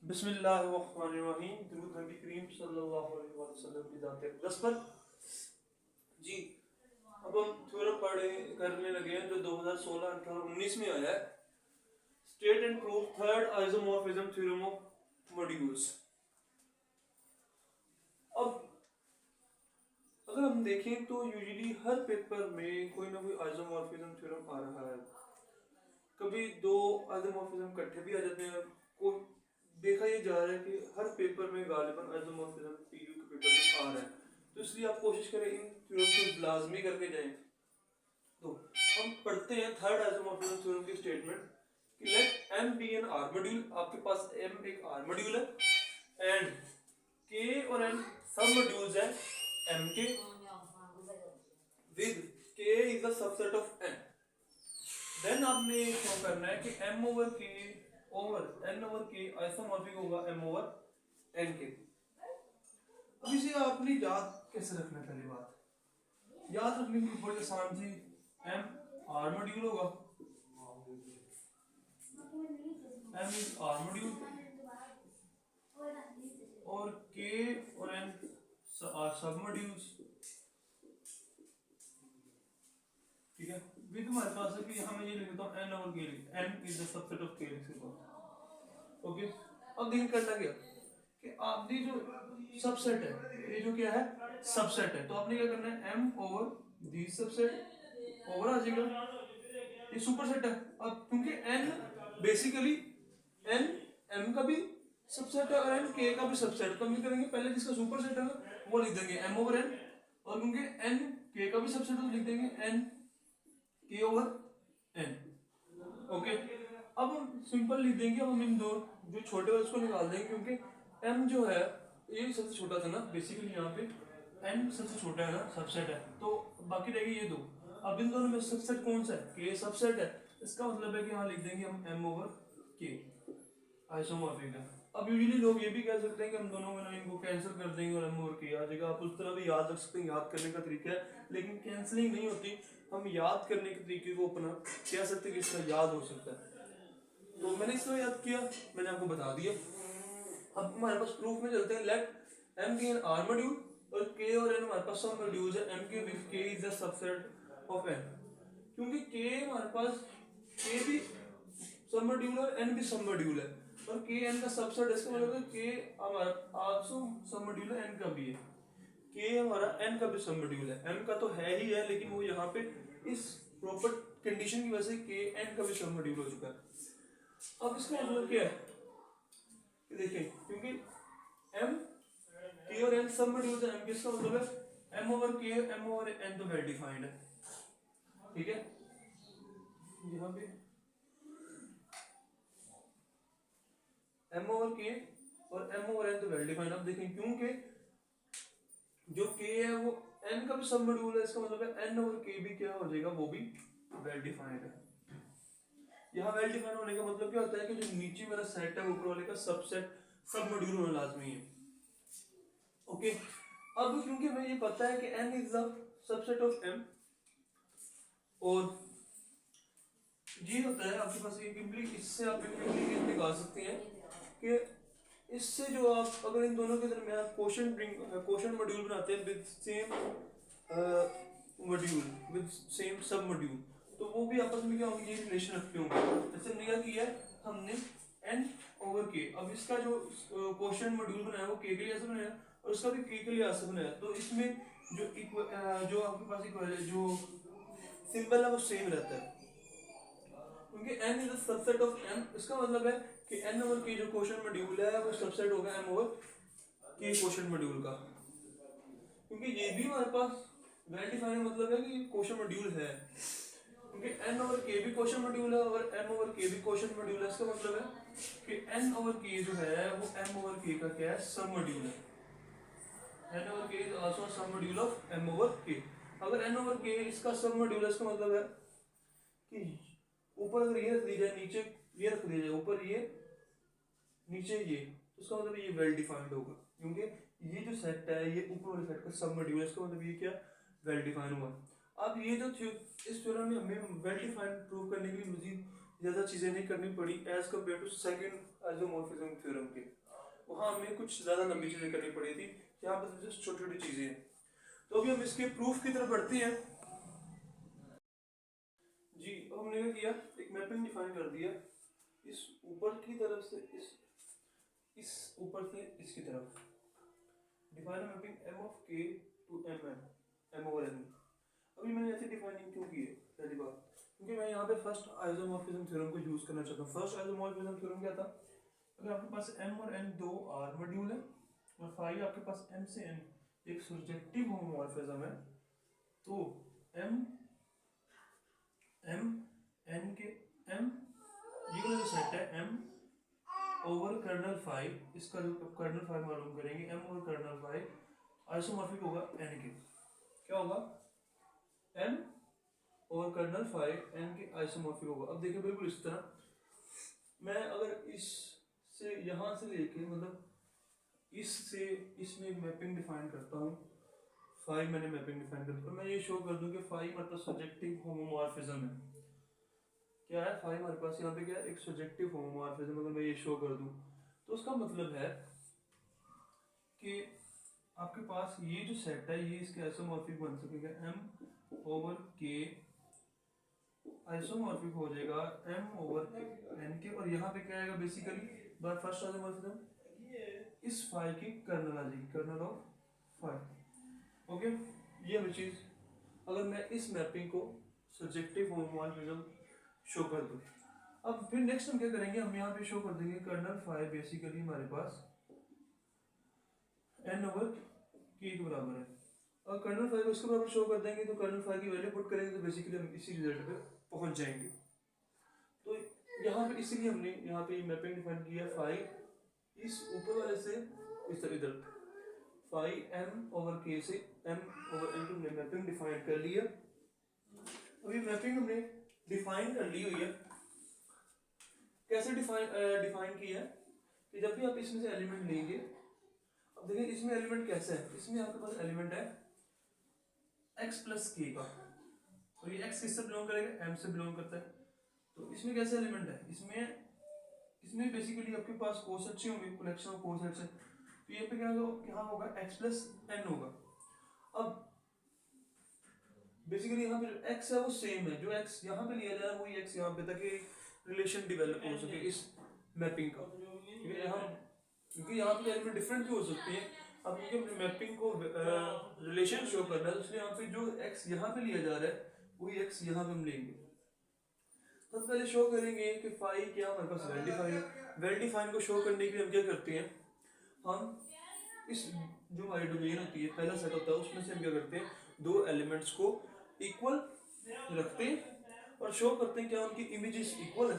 बिस्मिल्लाहिर्रहमानिर्रहीम। दुरूद नबी करीम सल्लल्लाहु अलैहि वसल्लम की ज़ात अक़दस पर। जी, अब हम थ्योरम करने लगे हैं जो 2016, 18, 19 में आया है। State and prove third isomorphism theorem of modules. अब अगर हम देखें तो यूजुअली हर पेपर में कोई ना कोई आइसोमॉर्फिज्म थ्योरम आ रहा है। कभी दो आइसोमॉर्फिज्म इकट्ठे भी आ जाते हैं। को देखा ये जा रहा है कि हर पेपर में गालिबन आइसोमॉर्फिज्म पीयू के पेपर में आ रहा है, तो इसलिए आप कोशिश करें इन थ्योरम को लाजमी करके जाएं। तो हम पढ़ते हैं थर्ड आइसोमॉर्फिज्म थ्योरम की स्टेटमेंट कि let M be N R module. आपके पास एम एक आर मॉड्यूल है एंड के और एन सब मॉड्यूल्स हैं M K with K is the subset of N. Then आपने शो करना है कि m over k over n over k isomorphic होगा m ओवर n के। अब इसे आपने याद कैसे रखना है? पहली बात याद रखने की बड़ी आसान थी। m r मॉड्यूल होगा, m इज r मॉड्यूल और k और n आर सब मॉड्यूल्स। ठीक है, विद हमारे पास है कि हमें ये लिखता हूँ n over k, n is the subset of k लिख सकता हूँ। ओके, अब देखिए करना क्या कि आपकी जो सबसेट है, ये जो क्या है सबसेट है, तो आपने क्या करना है m over the subset over आ जाएगा, ये सुपरसेट है। अब क्योंकि n बेसिकली n m का भी सबसेट है और n k का भी सबसेट, तो हम ये करेंगे पहले जिसका सुपरसेट है वो लिख देंगे m ओवर n, और क्योंकि n k का भी सबसेट है तो लिख देंगे n k over n। Okay, अब हम सिंपल लिख देंगे। अब हम इन दो जो छोटे वाले उसको निकाल देंगे क्योंकि m जो है ये सबसे छोटा था ना, बेसिकली यहाँ पे n सबसे छोटा है ना, सबसेट है, तो बाकी रहेगी ये दो। अब इन दोनों में सबसेट कौन सा है? k सबसेट है, इसका मतलब है कि यहाँ लिख देंगे हम m ओवर k आइसोमॉर्फिक है। अब यूजुअली लोग ये भी कह सकते हैं कि हम दोनों में ना इनको कैंसिल कर देंगे और m ओवर k आ जाएगा। आप उस तरह भी याद रख सकते हैं, याद करने का तरीका है, लेकिन कैंसिलिंग नहीं होती। हम याद करने के तरीके को अपना कह सकते हैं कि इसका याद हो सकता है। तो मैंने इसमें याद किया, मैंने आपको बता दिया। अब हमारे पास प्रूफ में चलते हैं। लेट एम के एन आर मॉड्यूल और के और एन हमारे पास सब मॉड्यूल्स है M K with K is the subset of N. क्योंकि के हमारे पास के भी सब मॉड्यूल है और एन भी सब मॉड्यूल है, और के एन का सबसेट है, इसका मतलब है के हमारा आल्सो सब मॉड्यूल है, एन का भी है। के हमारा एन का भी सब मॉड्यूल है, एम का तो है ही है, लेकिन वो यहाँ पे इस प्रॉपर कंडीशन की वजह से के एन का भी सब मॉड्यूल हो चुका है। अब इसका मतलब क्या है? देखिए, क्योंकि m k और n सब मॉड्यूल्स हैं m के, इसका मतलब है m over k m over n तो वेल डिफाइंड है। ठीक है, यहाँ पे m ओवर k और m ओवर n तो वेल डिफाइंड। अब देखें क्योंकि जो k है वो n का भी सब मॉड्यूल है, इसका मतलब है n ओवर k भी क्या हो जाएगा, वो भी वेल डिफाइंड है। यहाँ वेल डिफाइंड होने का मतलब क्या होता है कि जो नीचे वाला सेट है ऊपर वाले का सबसेट सब मॉड्यूल होना लाजमी है। ओके, अब क्योंकि हमें ये पता है कि n is the subset of m, और ये होता है आपके पास एक इससे आप इम्प्लीकेशन निकाल सकते हैं कि इससे जो आप अगर इन दोनों के दरमियान क्वोशंट मॉड्यूल बनाते हैं with same module with same सब मॉड्यूल, तो वो भी आपस में क्या होंगे, ये रिलेशन रखते होंगे। जैसे हमने क्या किया है, हमने n ओवर k, अब इसका जो क्वोशंट मॉड्यूल बनाया वो k के लिए ऐसे बनाया और इसका भी k के लिए ऐसे बनाया, तो इसमें जो आपके पास जो सिंबल है वो सेम रहता है, क्योंकि n is the subset of m। इसका मतलब है कि n ओवर k जो क्वोशंट मॉड्यूल है वो सबसेट होगा m over k quotient module का, क्योंकि ये भी हमारे पास वेल डिफाइंड मतलब है कि क्वोशंट मॉड्यूल है, क्योंकि n ओवर k भी क्वोशंट मॉड्यूल है और m ओवर k भी क्वोशंट मॉड्यूल है। इसका मतलब है कि n ओवर k जो है वो m ओवर k का क्या है, सब मॉड्यूल है। n over k is also sub module of m over k। अगर n ओवर k इसका सब मॉड्यूल है, इसका मतलब है कि ऊपर अगर ये रख दी जाए, नीचे ये रख दिया जाए, ऊपर ये नीचे ये, तो इसका मतलब ये वेल डिफाइंड होगा, क्योंकि ये जो सेट है ये ऊपर वाले सेट का सब मॉड्यूल है, इसका मतलब ये क्या वेल डिफाइंड हुआ। अब ये जो इस थ्योरम में हमें वेल डिफाइंड प्रूव करने के लिए मजीद ज़्यादा चीज़ें नहीं करनी पड़ी as compare to second isomorphism theorem के, वहाँ हमें कुछ ज़्यादा लंबी चीज़ें करनी पड़ी थी, यहाँ पर जस्ट छोटी छोटी चीज़ें हैं। तो अभी हम इसके प्रूफ की तरफ बढ़ते हैं जी। अब हमने क्या किया, एक मैपिंग डिफाइन कर दिया, इस ऊपर की तरफ से इस ऊपर से इसकी तरफ define mapping M of K to M M over N. अभी मैंने ऐसे डिफाइनिंग क्यों की है, पहली बात क्योंकि मैं यहाँ पे फर्स्ट आइसोमॉर्फिज्म थ्योरम को यूज करना चाहता हूँ। फर्स्ट आइसोमॉर्फिज्म थ्योरम क्या था, अगर आपके पास m और n दो आर मॉड्यूल है और फाई आपके पास m से n एक सर्जेक्टिव होमोमॉर्फिज्म है, तो m n के m ये वाला जो सेट है m ओवर कर्नल फाई, इसका जो कर्नल फाई मालूम करेंगे, m over kernel phi isomorphic होगा n के, क्या होगा, m over kernel phi n के आइसोमॉर्फिक होगा। अब देखिए बिल्कुल इस तरह, मैं अगर इस से यहाँ से लेके मतलब इस से इसमें मैपिंग डिफाइन करता हूँ, फाई मैंने मैपिंग डिफाइन करता हूँ, मैं ये शो कर दूँ कि फाई मतलब सब्जेक्टिव होमोमॉर्फिज्म है, क्या है फाई हमारे पास यहाँ पे क्या है, एक सब्जेक्टिव होमोमॉर्फिज्म, अगर मैं ये शो कर दूँ तो उसका मतलब है कि आपके पास ये जो सेट है ये इसके आइसोमॉर्फिक बन सकेगा, m ओवर k आइसोमॉर्फिक हो जाएगा m ओवर n के, और यहाँ पे क्या आएगा बेसिकली बाय फर्स्ट आइसोमॉर्फिज्म इस फाई की कर्नल आ जाएगी, कर्नल ऑफ फाई। ओके, ये वाली चीज अगर मैं इस मैपिंग को सब्जेक्टिव होमोमॉर्फिज्म शो कर दूं। अब फिर नेक्स्ट हम क्या करेंगे, हम यहाँ पे शो कर देंगे कर्नल फाई बेसिकली हमारे पास n ओवर k के बराबर है, और कर्नल फाई को इसके बराबर शो कर देंगे तो कर्नल फाई की वैल्यू पुट करेंगे तो बेसिकली हम इसी रिजल्ट पे पहुंच जाएंगे। तो यहाँ पे इसीलिए हमने यहाँ पे मैपिंग डिफाइन किया, फाई इस ऊपर वाले से इस तरह इधर, फाई m ओवर k से m ओवर n हमने मैपिंग डिफाइन कर लिया। अभी मैपिंग हमने डिफाइन कर ली हुई है, कैसे डिफाइन की है कि जब भी आप इसमें से एलिमेंट लेंगे, अब देखिए इसमें एलिमेंट कैसा है, इसमें आपके पास एलिमेंट है x प्लस k का, और ये x किससे बिलोंग करेगा, m से बिलोंग करता है। तो इसमें कैसे एलिमेंट है, इसमें बेसिकली आपके पास कोसेट्स होंगे, कलेक्शन ऑफ कोसेट्स है, तो ये पे क्या होगा x प्लस n होगा। अब बेसिकली यहाँ पे जो x है वो सेम है, जो x यहाँ पे लिया जा रहा है वही x यहाँ पे, ताकि रिलेशन डेवलप हो सके इस मैपिंग का, क्योंकि यहाँ पे एलिमेंट डिफरेंट भी हो सकते हैं। अब क्योंकि मैपिंग को रिलेशन शो करना है, इसलिए यहाँ पे जो x यहाँ पे लिया जा रहा है वही x यहाँ पे हम लेंगे। सबसे पहले शो करेंगे कि फाई क्या हमारे पास वेल डिफाइन है। वेल डिफाइन को शो करने के लिए हम क्या करते हैं, हम इस जो हमारी डोमेन होती है पहला सेट होता है उसमें से हम क्या करते हैं, दो एलिमेंट्स को इक्वल रखते हैं और शो करते हैं क्या उनकी इमेजेस इक्वल है।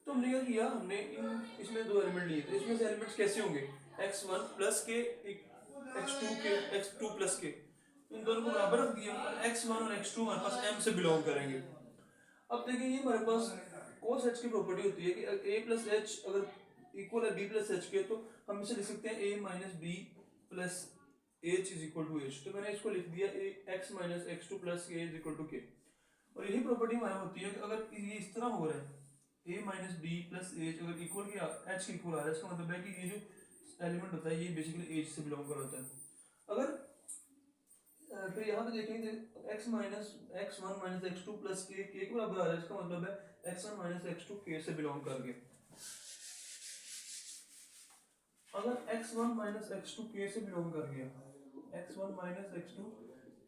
तो हमने क्या किया, हमने इसमें दो एलिमेंट लिए थे, इसमें से एलिमेंट्स कैसे होंगे, x1 प्लस के x2 प्लस के, इन दोनों को बराबर रख दिया, x1 और x2 हमारे पास m से बिलोंग करेंगे। अब देखिए ये हमारे पास cos h की प्रॉपर्टी होती है कि a प्लस एच अगर इक्वल है b प्लस एच के, तो हम इसे लिख सकते हैं a minus B plus H is equal to H. तो मैंने इसको लिख दिया x minus x2 plus K is equal to K, और यही प्रॉपर्टी हमारी होती है कि अगर ये इस तरह हो रहा है a minus B plus H अगर इक्वल के h के इक्वल आ रहा है, इसका मतलब है कि ये जो एलिमेंट होता है ये बेसिकली h से बिलोंग कर होता है। अगर फिर यहाँ पे देखेंगे x minus x1 minus x2 plus के के बराबर आ रहा है, इसका मतलब है x1 माइनस x2 के से बिलोंग करके। अगर x1 माइनस x2 के से बिलोंग कर गया, x1 माइनस x2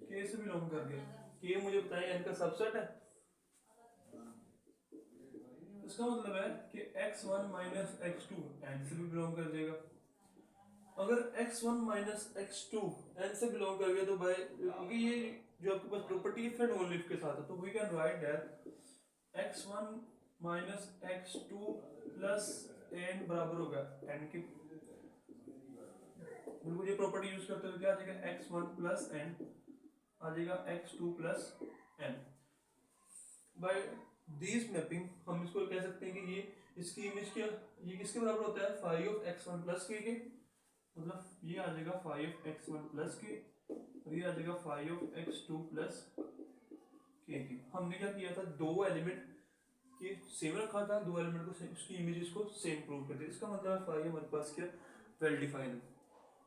के से बिलोंग कर गया, के मुझे बताइए n का सबसेट है, इसका मतलब है कि x1 माइनस x2 n से भी बिलोंग कर जाएगा। अगर x1 माइनस x2 n से बिलोंग कर गया तो भाई, क्योंकि ये जो आपके पास प्रॉपर्टी है फिर नो लिफ के साथ है, तो we can write that x1 minus x2 plus n बराबर होगा n की, बिल्कुल ये प्रॉपर्टी यूज करते हुए क्या आ जाएगा, x1 प्लस n आ जाएगा x2 plus n। By this mapping हम इसको कह सकते हैं कि ये इसकी इमेज क्या, ये किसके बराबर होता है, फाई ऑफ x1 प्लस के, मतलब ये आ जाएगा फाई ऑफ x1 प्लस के, और ये आ जाएगा फाई ऑफ x2 प्लस के। हमने क्या किया था, दो एलिमेंट कि सेम रखा था, दो एलिमेंट को उसकी इमेजेस को सेम प्रूव कर दिया। इसका मतलब फाई हमारे पास क्या वेल डिफाइंड है।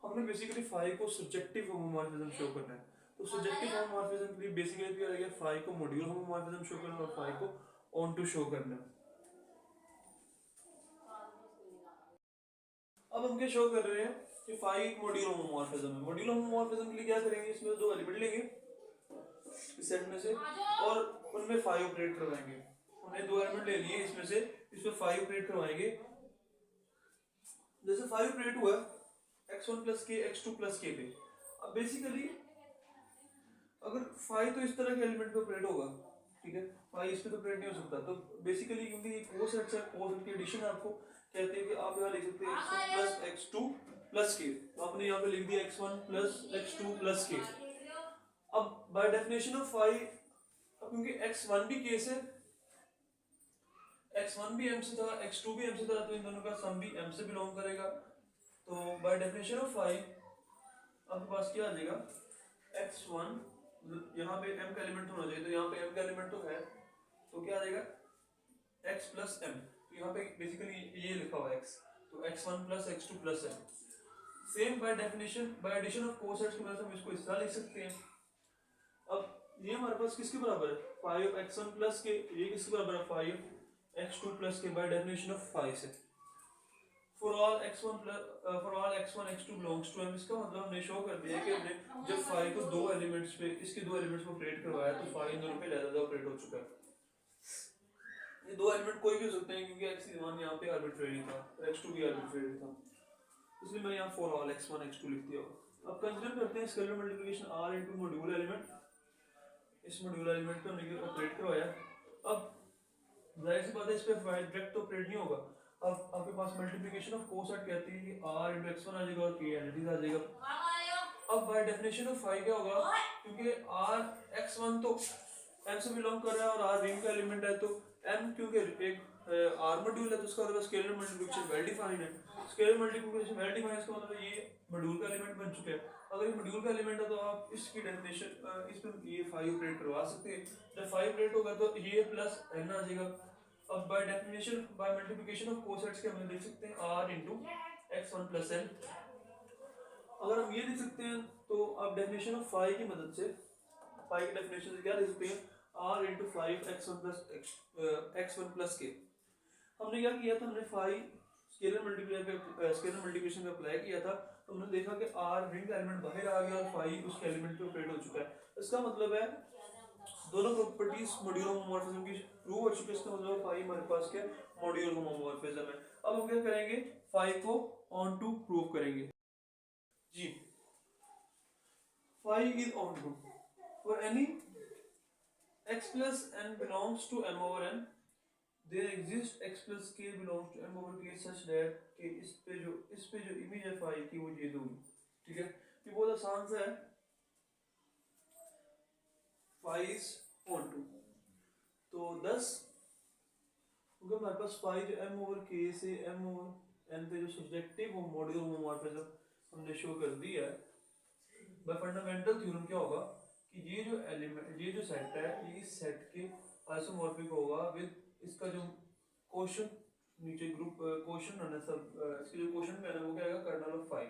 हमने बेसिकली फाई को सब्जेक्टिव होमोमॉर्फिज्म शो करना है। तो सब्जेक्टिव होमोमॉर्फिज्म के लिए बेसिकली क्या रहेगा, फाई को मॉड्यूल होमोमॉर्फिज्म शो करना और फाई को ऑन टू शो करना। अब हम क्या शो कर रहे हैं कि फाई एक मॉड्यूल होमोमॉर्फिज्म है। मॉड्यूल होमोमॉर्फिज्म के लिए क्या करेंगे, इसमें दो एलिमेंट लेंगे इस सेट में से और उनमें फाई ऑपरेट करवाएंगे। हमने दो एलिमेंट ले लिए इसमें से, इसमें फाई ऑपरेट करवाएंगे। जैसे फाई ऑपरेट हुआ x1 प्लस के x2 प्लस के पे। अब बेसिकली अगर फाई तो इस तरह के एलिमेंट पे ऑपरेट होगा, ठीक है, फाई इस पे तो ऑपरेट नहीं हो सकता। तो बेसिकली क्योंकि ये कोसेट्स है, कोसेट की एडिशन आपको कहते हैं कि आप यहाँ लिख सकते हैं x1 प्लस x2 प्लस के। तो आपने यहाँ पे लिख दिया x1 प्लस x2 प्लस के। अब बाय डेफिनेशन ऑफ फाई, क्योंकि x1 भी के से, x1 भी m से था, x2 भी m से था, तो इन दोनों का सम भी m से बिलोंग करेगा। तो बाय डेफिनेशन ऑफ फाई आपके पास क्या आ जाएगा, x1 यहाँ पे m का एलिमेंट होना चाहिए, तो यहाँ पे m का एलिमेंट तो है, तो क्या आ जाएगा x प्लस m। तो यहाँ पे बेसिकली ये लिखा हुआ है x, तो x1 plus x2 plus m। Same by definition, by addition of cosets की मदद से हम इसको इस तरह लिख सकते हैं। अब ये हमारे पास किसके बराबर है, फाई ऑफ x1 प्लस के, ये किसके बराबर है, phi of x2 plus K by definition of phi से। For all x1 x2 belongs to m। इसका मतलब हमने शो कर दिया कि हमने जब फाई को दो एलिमेंट्स पे, इसके दो एलिमेंट्स को ऑपरेट करवाया तो फाई इन दोनों पे ज्यादा ऑपरेट हो चुका है। ये दो एलिमेंट कोई भी हो सकते हैं क्योंकि x1 यहाँ पे आर्बिट्रेरी था और x2 भी आर्बिट्रेरी था, इसलिए मैं यहाँ फॉर ऑल x1 x2 लिख दिया। अब कंसीडर करते हैं scalar multiplication r into module element. इस मॉड्यूल एलिमेंट पे हमने ऑपरेट करवाया। अब जाहिर सी बात है इस पे डायरेक्ट तो ऑपरेट नहीं होगा। अब आपके पास मल्टीप्लिकेशन ऑफ कोसेट कहती है कि r into x1 आ जाएगा और k एज आ जाएगा। अब बाय डेफिनेशन ऑफ फाई क्या होगा, क्योंकि r x1 तो m से बिलोंग कर रहा है और r रिंग का एलिमेंट है, तो m क्योंकि एक r मॉड्यूल है तो उसका मतलब स्केलर मल्टीप्लिकेशन वेल डिफाइंड है। स्केलर मल्टीप्लिकेशन वेल डिफाइंड इसका मतलब ये मॉड्यूल का एलिमेंट बन चुका है। अगर ये मॉड्यूल का एलिमेंट है तो आप इसकी डेफिनेशन इस पे ये फाई ऑपरेट करवा सकते हैं। जब फाई ऑपरेट होगा तो ये प्लस n आ जाएगा। अब by definition, by multiplication of cosets के हम लिख सकते हैं r into x1 plus n। अगर हम ये लिख सकते हैं तो आप डेफिनेशन ऑफ फाई की मदद से, फाई की डेफिनेशन से क्या लिख सकते हैं, r into 5 x1 plus x1 plus k। हमने क्या किया था, हमने फाई स्केलर मल्टीप्लिकेशन पे अप्लाई किया था, तो हमने देखा कि r रिंग एलिमेंट बाहर आ गया और फाई उसके एलिमेंट पे ऑपरेट हो चुका है। इसका मतलब है दोनों प्रॉपर्टीज मॉड्यूल होमोमॉर्फिज्म की प्रूव हो चुकी है। इसका मतलब फाई हमारे पास क्या मॉड्यूल होमोमॉर्फिज्म है। अब हम क्या करेंगे, फाई को ऑन टू प्रूव करेंगे जी। Phi is onto for any x plus n belongs to m over n, there exists x plus k belongs to m over k such that कि इस पे जो इमेज है phi की वो ये दूंगी, ठीक है। ये बहुत आसान सा है, फाई इज ऑन टू। तो 10 क्योंकि हमारे पास फाई जो m ओवर k से m ओवर n पे जो सब्जेक्टिव हो मॉड्यूल होमोमॉर्फिज्म हमने शो कर दिया है। बाय फंडामेंटल थ्योरम क्या होगा कि ये जो एलिमेंट, ये जो सेट है, ये इस सेट के आइसोमॉर्फिक होगा विद इसका जो क्वोशंट नीचे ग्रुप क्वोशंट है ना, सब इसके जो क्वोशंट में है वो क्या आएगा, कर्नल ऑफ फाई।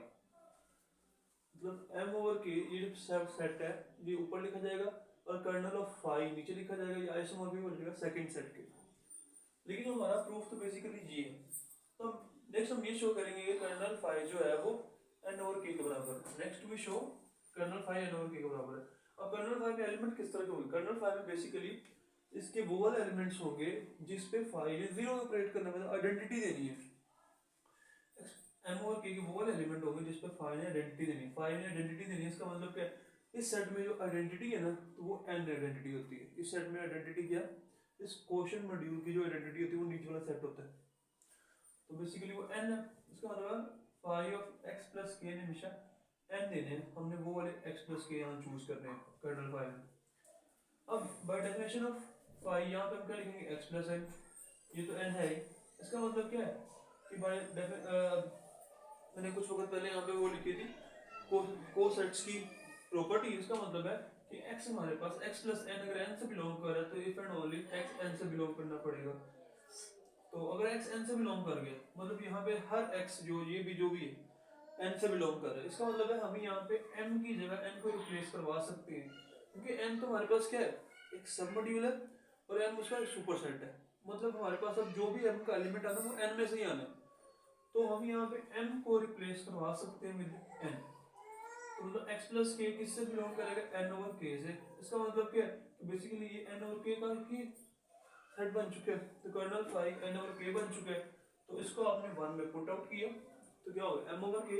मतलब m ओवर k ये जो सब सेट है ये ऊपर लिखा जाएगा और कर्नल ऑफ फाई नीचे लिखा जाएगा। ये आइसोमॉर्फिक हो जाएगा सेकंड सेट के। लेकिन हमारा प्रूफ तो बेसिकली ये है। तो नेक्स्ट हम ये शो करेंगे कि कर्नल फाई जो है वो n ओवर k के बराबर है। Next we show kernel phi n over k के बराबर है। अब कर्नल फाई में एलिमेंट किस तरह के होंगे, कर्नल फाई में बेसिकली इसके वो वाले एलिमेंट्स होंगे जिस पे फाई ने जीरो ऑपरेट करना, मतलब आइडेंटिटी देनी है। m ओवर k के वो वाले एलिमेंट होंगे जिस पे फाई ने आइडेंटिटी देनी है। फाई ने आइडेंटिटी देनी है, इसका मतलब क्या है, इस सेट में जो आइडेंटिटी है ना तो वो n आइडेंटिटी होती है। इस सेट में आइडेंटिटी क्या, इस क्वोशंट मॉड्यूल की जो आइडेंटिटी होती है वो नीचे वाला सेट होता है, तो बेसिकली वो n है। इसका मतलब phi of x plus k ने हमेशा n देने हैं, हमने वो वाले x प्लस k यहाँ चूज करने हैं कर्नल फाई में। अब बाय डेफिनेशन ऑफ फाई यहाँ पे हम क्या लिखेंगे, x प्लस n, ये तो n है ही। इसका मतलब क्या है कि बाय मैंने कुछ वक्त पहले यहाँ पे वो लिखी थी कोसेट्स की प्रॉपर्टी। इसका मतलब है कि x हमारे पास x प्लस n अगर n से बिलोंग कर रहा है तो if and only x n से बिलोंग करना पड़ेगा। तो अगर x n से बिलोंग कर गया मतलब यहाँ पे हर x जो भी है n से बिलोंग कर रहा है, इसका मतलब है हम यहाँ पे m की जगह n को रिप्लेस करवा सकते हैं, क्योंकि n तो हमारे पास क्या है, एक सब मॉड्यूल है और m उसका सुपरसेट है। मतलब हमारे पास अब जो भी m का एलिमेंट आना है वो n में से ही आना है, तो हम यहाँ पे m को रिप्लेस करवा सकते हैं विद n। तो मतलब x प्लस के किससे बिलोंग करेगा, n ओवर k से। इसका मतलब क्या है, तो बेसिकली ये n ओवर k का ही सेट बन चुके हैं, तो kernel phi n over k बन चुके हैं। तो इसको आपने 1 में पुट आउट किया तो क्या होगा, m over k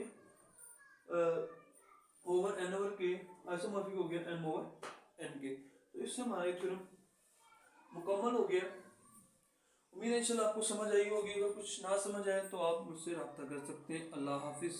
over n over k isomorphic हो गया m ओवर n के। तो इससे हमारा थ्योरम मुकम्मल हो गया। उम्मीद है इंशाल्लाह आपको समझ आई होगी। अगर कुछ ना समझ आए तो आप मुझसे रब्ता कर सकते हैं। अल्लाह हाफिज़।